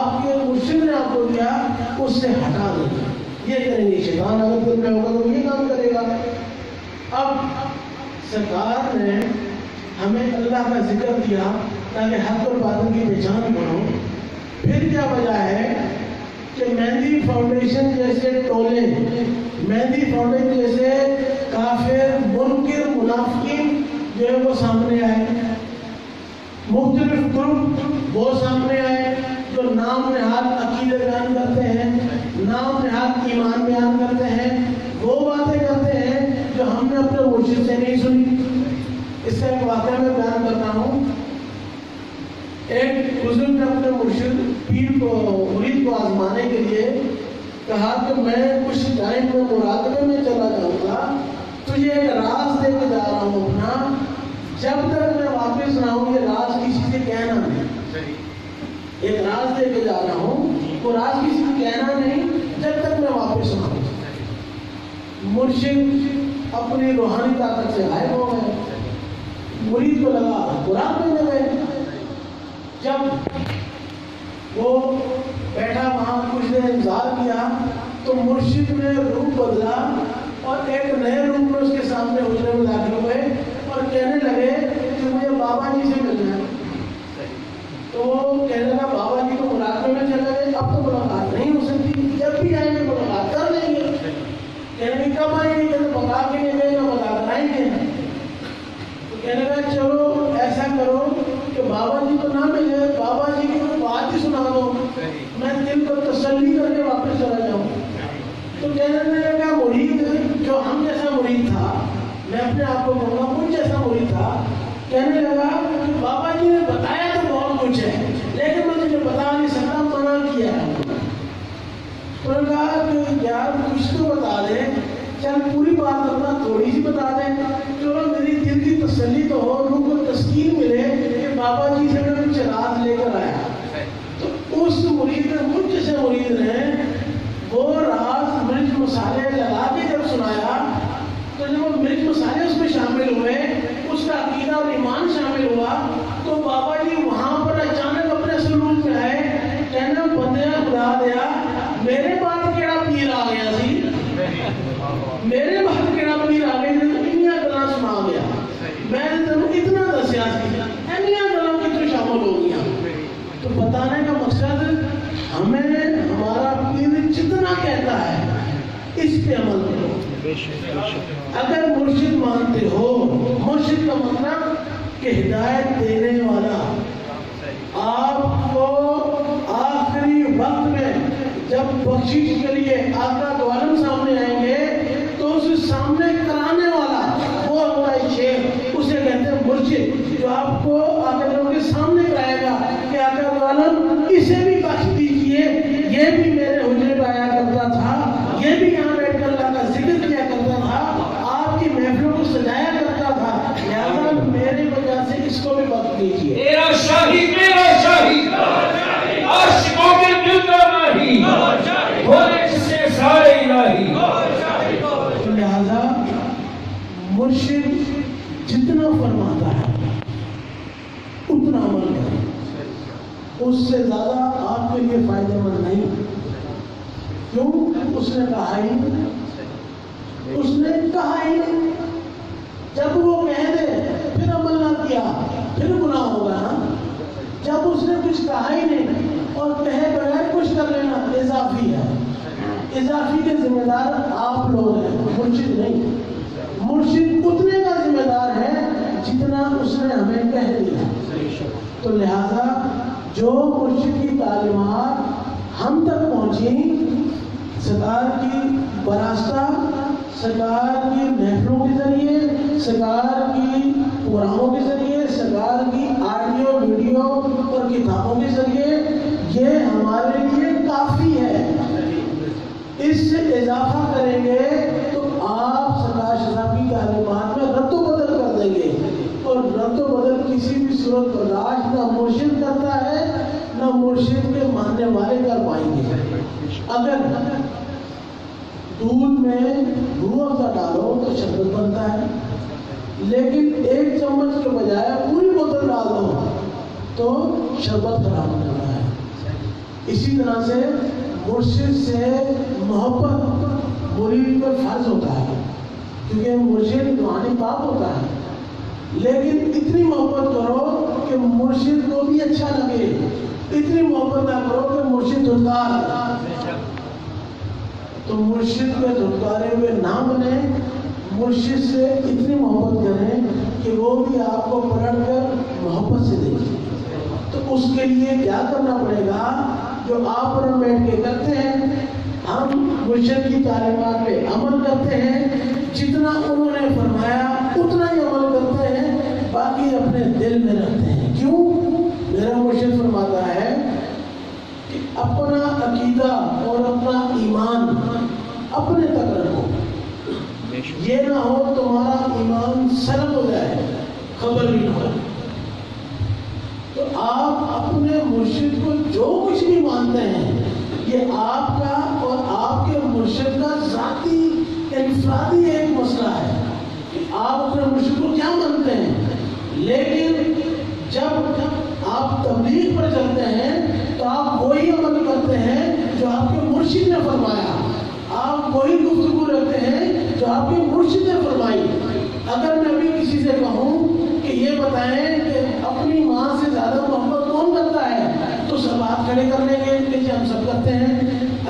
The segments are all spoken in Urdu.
آپ کے مرشد نے آپ کو دیا اس سے ہٹا دیں، یہ کریں گے۔ شیطان اگر دل میں ہوگا تو یہ کام کرے گا۔ اب سرکار نے ہمیں اللہ کا ذکر دیا تاکہ حق اور باطل کی پہچان کرو۔ پھر کیا وجہ ہے کہ مہندی فاؤنڈیشن جیسے ٹولے، مہندی فاؤنڈیشن جیسے کافر منکر منافقین جو ہے وہ سامنے آئے، مختلف گروپ وہ سامنے آئے جو نام نہاد عقیدے بیان کرتے ہیں، نام نہاد ایمان بیان کرتے ہیں، وہ باتیں کرتے ہیں جو ہم نے اپنے مرشد سے نہیں سنی۔ اس کا ایک واقعہ میں بیان کرتا ہوں۔ ایک بزرگ نے اپنے مرشد پیر کو مرید کو آزمانے کے لیے کہا کہ میں کچھ ٹائم میں مراقبے میں چلا جاؤں گا، تجھے ایک راز دے کے جا رہا ہوں اپنا، جب تک میں واپس نہ ہوں یہ راز کسی سے کہنا نہیں۔ ایک راز دے کے جا رہا ہوں، وہ راز کسی سے کہنا نہیں جب تک میں واپس نہ ہوں۔ مرشد اپنی روحانی طاقت سے غائب ہو گئے، مرید کو لگا مراقبے میں گئے۔ جب وہ بیٹھا وہاں کچھ دیر انتظار کیا تو مرشد نے روپ بدلا اور ایک نئے روپ میں اس کے سامنے حجرے میں داخل ہوئے اور کہنے لگے کہ مجھے بابا جی سے ملنا ہے۔ تو وہ کہنے لگا بابا جی کو مراقبے میں چلے گئے، اب تو ملاقات نہیں ہو سکتی، جب بھی آئیں گے ملاقات کر لیں گے۔ کہنے لگے کب آئیں گے؟ کہتے بتا کے نہیں گئے نہ بتا کر آئیں گے۔ تو کہنے لگا چلو ایسا کرو کہ بابا جی کو نہ ملے، بابا جی کی کوئی بات ہی سنا دو، میں دل کو تسلی کر کے واپس چلا جاؤں۔ تو کہنے لگا مرید جو ہم جیسا مرید تھا، میں اپنے آپ کو کہوں گا مجھ جیسا مرید تھا، کہنے لگا کہ بابا جی نے بتایا تو بہت کچھ ہے لیکن میں تجھے بتا نہیں سکتا، منع کیا ہے۔ تو نے کہا کہ یار کچھ تو بتا دے، چل پوری بات اپنا تھوڑی سی بتا دیں، چلو میری دل کی تسلی تو ہو، روح کو تسکین ملے کہ بابا جی سے میں کچھ راز لے کر آیا۔ تو اس مرید نے مجھ جیسے مرید نے وہ راز مرچ مسالے لگا کے جب سنایا تو جب وہ مرچ مسالے اس میں شامل ہوئے، اس کا عقیدہ اور ایمان شامل ہوا، تو بابا جی وہاں پر اچانک اپنے سلوک میں آئے، کہنا بندیا خدا دیا میرے بعد کیڑا پیر آ گیا سی، میرے بعد کیڑا پیر آ گیا تو انیاں گلاں سنا گیا، میں نے تمہیں اتنا دسیا سی، انیاں گلاں کتوں شامل ہو گیا۔ تو بتانے کا مقصد ہمیں ہمارا پیر جتنا کہتا ہے اس پہ عمل کرو۔ اگر مرشد مانتے ہو، مرشد کا مطلب کہ ہدایت دینے والا، آپ کو آخری وقت میں جب بخشش کے لیے آقا دو عالم سامنے آئیں گے تو اس سامنے کرانے والا وہ ہوتا ہے شیخ، اسے کہتے ہیں مرشد، جو آپ کو آقا کے سامنے کرائے گا کہ آقا دو عالم اسے بھی بخش دیجئے، یہ بھی میرے حجرے پہ آیا کرتا تھا، یہ بھی یہاں بیٹھ کر اللہ کا ذکر کیا کرتا تھا، آپ کی محفلوں کو سجایا کرتا تھا، لہذا میرے وجہ سے اس کو بھی بخش دیجئے۔ میرا شاہی عاشقوں کے دل کا ماہی، ہونے جس سے سارے الہی۔ لہذا مرشد جتنا فرماتا ہے اتنا عمل کریں، اس سے زیادہ آپ کے لیے فائدہ مند نہیں۔ کیوں؟ اس نے کہا ہی نہیں، اس نے کہا ہی نہیں۔ جب وہ کہہ دے پھر عمل نہ کیا پھر گناہ ہوگا نا۔ جب اس نے کچھ کہا ہی نہیں اور کہے بغیر کچھ کر لینا اضافی ہے، اضافی کے ذمہ دار آپ لوگ ہیں، مرشد نہیں۔ مرشد اتنے کا ذمہ دار ہے جتنا اس نے ہمیں کہہ دیا۔ تو لہذا جو مرشد کی تعلیمات ہم تک پہنچی، سرکار کی براستہ، سرکار کی محفلوں کے ذریعے، سرکار کی پروگراموں کے ذریعے، سرکار کی آڈیو ویڈیو اور کتابوں کے ذریعے، یہ ہمارے لیے کافی ہے۔ اس سے اضافہ کریں گے تو آپ سرکار صاحب کی تعلیمات میں رد و بدل کر دیں گے، اور رد و بدل کسی بھی صورت برداشت نہ مرشد کرتا ہے نہ مرشد کے ماننے والے کر پائیں گے۔ اگر دودھ میں روح افزا ڈالو تو شربت بنتا ہے، لیکن ایک چمچ کے بجائے پوری بوتل ڈال دو تو شربت خراب ہو جاتا ہے۔ اسی طرح سے مرشد سے محبت مرید پر فرض ہوتا ہے، کیونکہ مرشد روحانی باپ ہوتا ہے، لیکن اتنی محبت کرو کہ مرشد کو بھی اچھا لگے، اتنی محبت نہ کرو کہ مرشد دھتکار، تو مرشد کے دھتکارے ہوئے نہ بنے، مرشد سے اتنی محبت کریں کہ وہ بھی آپ کو پلٹ کر محبت سے دیکھیں۔ تو اس کے لیے کیا کرنا پڑے گا؟ جو آپ پر بیٹھ کے کرتے ہیں، ہم مرشد کی تعلیمات پہ عمل کرتے ہیں، جتنا انہوں نے فرمایا اتنا ہی عمل کرتے ہیں، باقی اپنے دل میں رکھتے ہیں۔ کیوں؟ میرا مرشد فرماتا ہے کہ اپنا عقیدہ اور اپنا ایمان اپنے تک رکھو، یہ نہ ہو تمہارا ایمان سلب ہو جائے، خبر بھی نہ ہو۔ تو آپ اپنے مرشد کو جو کچھ بھی مانتے ہیں، یہ آپ کا اور آپ کے مرشد کا ذاتی انفرادی ایک مسئلہ ہے کہ آپ اپنے مرشد کو کیا مانتے ہیں، لیکن جب آپ تبلیغ پر چلتے ہیں تو آپ وہی عمل کرتے ہیں جو آپ کے مرشد نے فرمایا، آپ وہی گفتگو رکھتے ہیں جو آپ کے مرشد نے فرمائی۔ اگر میں بھی کسی سے کہوں کہ یہ بتائیں کہ اپنی ماں سے زیادہ محبت کون کرتا ہے، تو سب ہاتھ کھڑے کر لیں گے کہ ہم سب کرتے ہیں۔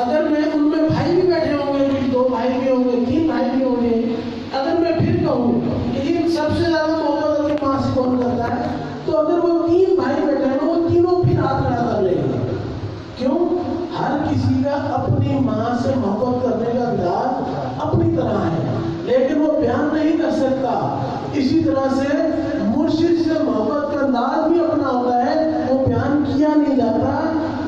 اگر میں ان میں بھائی بھی بیٹھے ہوں گے، 2 بھائی بھی ہوں گے، 3 بھائی بھی ہوں گے، اگر میں پھر کہوں کہ ان سب سے زیادہ محبت اپنی ماں سے کون کرتا ہے، تو اگر وہ 3 بھائی بیٹھے ہیں وہ تینوں پھر ہاتھ کھڑا کر لیں گے۔ کیوں؟ ہر کسی کا اپنی ماں سے محبت کرنے کا انداز اپنی طرح ہے، لیکن وہ بیان نہیں کر سکتا۔ اسی طرح سے مرشد سے محبت کا انداز بھی اپنا ہوتا ہے، وہ بیان کیا نہیں جاتا،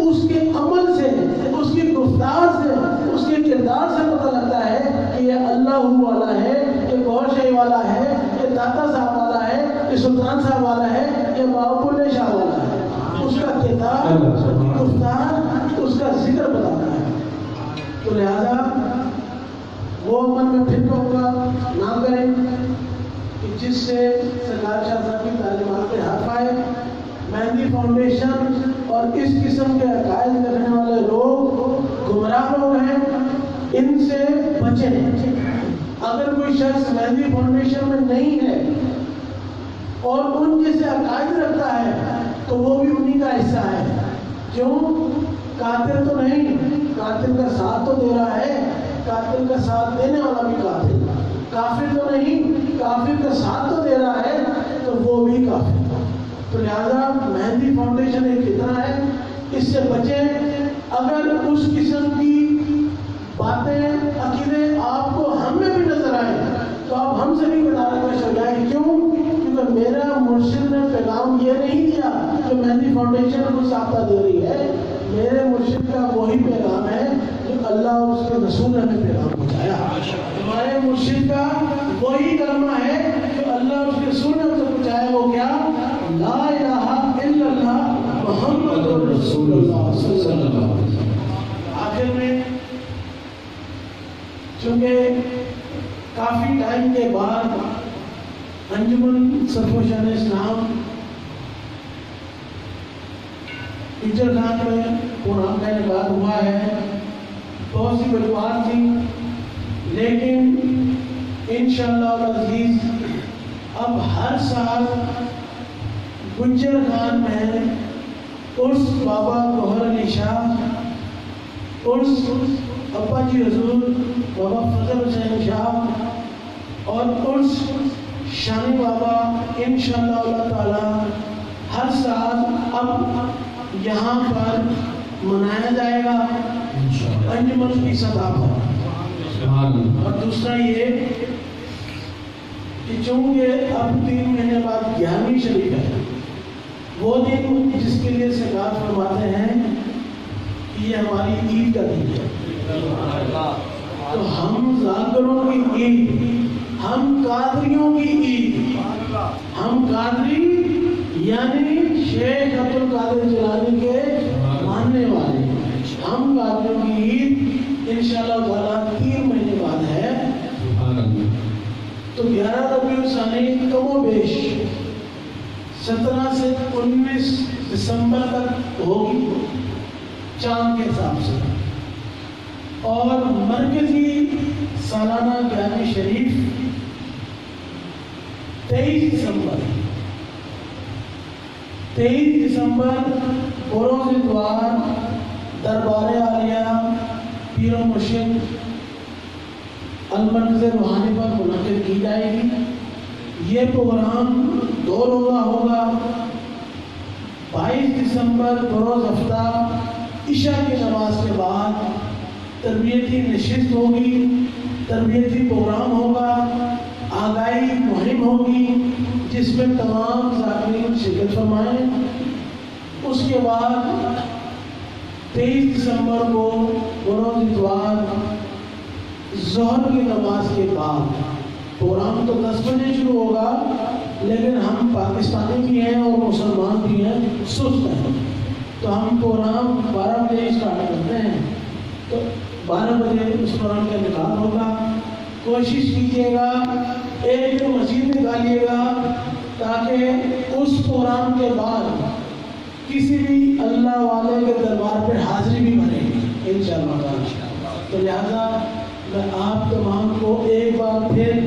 اس کے عمل سے، اس کی گفتار سے، اس کے کردار سے پتہ لگتا ہے کہ یہ اللہ والا ہے، یہ گور شاہی والا ہے، یہ داتا صاحب والا ہے، یہ سلطان صاحب والا ہے، یہ بابا شاہ والا ہے۔ اس کا کردار، اس کی گفتار، اس کا ذکر بتاتا ہے۔ تو لہذا وہ عمل میں پھر کہوں گا نہ کریں کہ جس سے سرکار شاہ صاحب کی تعلیمات پہ حرف آئے۔ مہندی فاؤنڈیشن اور اس قسم کے عقائد رکھنے والے لوگ گمراہ لوگ ہیں، ان سے بچیں۔ اگر کوئی شخص مہندی فاؤنڈیشن میں نہیں ہے اور ان جیسے عقائد رکھتا ہے تو وہ بھی انہی کا حصہ ہے۔ کیوں؟ قاتل تو نہیں، قاتل کا ساتھ تو دے رہا ہے، قاتل کا ساتھ دینے والا بھی قاتل، کافر تو نہیں، کافر کا ساتھ تو دے رہا ہے، تو وہ بھی کافر۔ تو لہذا مہندی فاؤنڈیشن ایک فتنہ ہے، اس سے بچیں۔ اگر اس قسم کی باتیں، عقیدے آپ کو ہم میں بھی نظر آئیں تو آپ ہم سے بھی بدارت پیش ہو جائیں۔ کیوں؟ کیونکہ میرا مرشد نے پیغام یہ نہیں دیا کہ مہندی فاؤنڈیشن کو ساختہ دے رہی ہے، میرے مرشد کا وہی پیغام ہے جو اللہ اور اس کے رسول نے ہمیں پیغام پہنچایا۔ ہمارے مرشد کا وہی کلمہ ہے جو اللہ اور اس کے رسول نے ہم سے پہنچایا، وہ کیا؟ لا الہ الا اللہ محمد رسول اللہ صلی اللہ علیہ وسلم۔ آخر میں چونکہ کافی ٹائم کے بعد انجمن سرفروشان اسلام ٹیچر خان میں پروگرام کا انعقاد ہوا ہے، بہت سی وجوہات تھیں، لیکن انشاءاللہ العزیز اب ہر سال گجر خان میں عرس بابا گوہر علی شاہ، عرس ابا جی حضور بابا فضل حسین شاہ اور عرس شانی بابا انشاءاللہ اللہ تعالی ہر سال اب یہاں پر منایا جائے گا انجمن کی سطح پر۔ اور دوسرا یہ کہ چونکہ اب 3 مہینے بعد 11ویں شریف ہے، وہ دن جس کے لیے سرکار فرماتے ہیں کہ یہ ہماری عید کا دن ہے، تو ہم ذاکروں کی عید، ہم قادریوں کی عید، ہم قادری یعنی شیخ عبد القادر جیلانی کے ماننے والے، ہم قادریوں کی عید انشاءاللہ تعالیٰ 3 مہینے بعد ہے۔ تو 11 ربیع الثانی کم و بیش 17 سے 19 دسمبر تک ہوگی، چاند کے حساب سے، اور مرکزی سالانہ قیام شریف 23 دسمبر بروز اتوار دربار عالیہ پیر و مرشد المرکز روحانی پر منعقد کی جائے گی۔ یہ پروگرام 2 روزہ ہوگا۔ 22 دسمبر بروز ہفتہ عشاء کی نماز کے بعد تربیتی نشست ہوگی، تربیتی پروگرام ہوگا، آگاہی مہم ہوگی جس میں تمام ذاکرین شرکت فرمائیں۔ اس کے بعد 23 دسمبر کو بروز اتوار ظہر کی نماز کے بعد پروگرام تو 10 بجے شروع ہوگا، لیکن ہم پاکستانی بھی ہیں اور مسلمان بھی ہیں، سست ہیں، تو ہم پروگرام 12 بجے اسٹارٹ کرتے ہیں، تو 12 بجے اس پروگرام کا انعقاد ہوگا۔ کوشش کیجیے گا ایک دن مزید نکالیے گا تاکہ اس پروگرام کے بعد کسی بھی اللہ والے کے دربار پہ حاضری بھی بنے گی انشاءاللہ تعالی۔ تو لہذا میں آپ تمام کو ایک بار پھر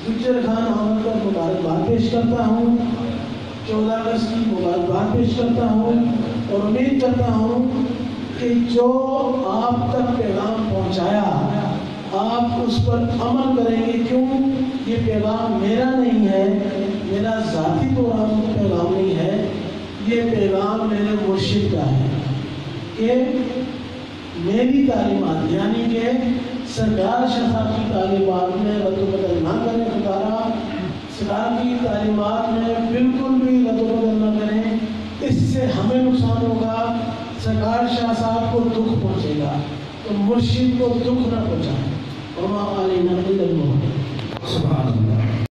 ذکر خان آمد کا مبارکباد پیش کرتا ہوں، 14 اگست کی مبارکباد پیش کرتا ہوں، اور امید کرتا ہوں کہ جو آپ تک پیغام پہنچایا آپ اس پر عمل کریں گے۔ کیوں؟ یہ پیغام میرا نہیں ہے، میرا ذاتی پروگرام کا پیغام نہیں ہے، یہ پیغام میرے مرشد کا ہے کہ میری تعلیمات یعنی کہ سرکار شاہ صاحب کی تعلیمات میں رد و بدل نہ کریں، خطارہ سرکار کی تعلیمات میں بالکل بھی رد و بدل نہ کریں، اس سے ہمیں نقصان ہوگا، سرکار شاہ صاحب کو دکھ پہنچے گا، تو مرشد کو دکھ نہ پہنچائیں۔ وما علینا الا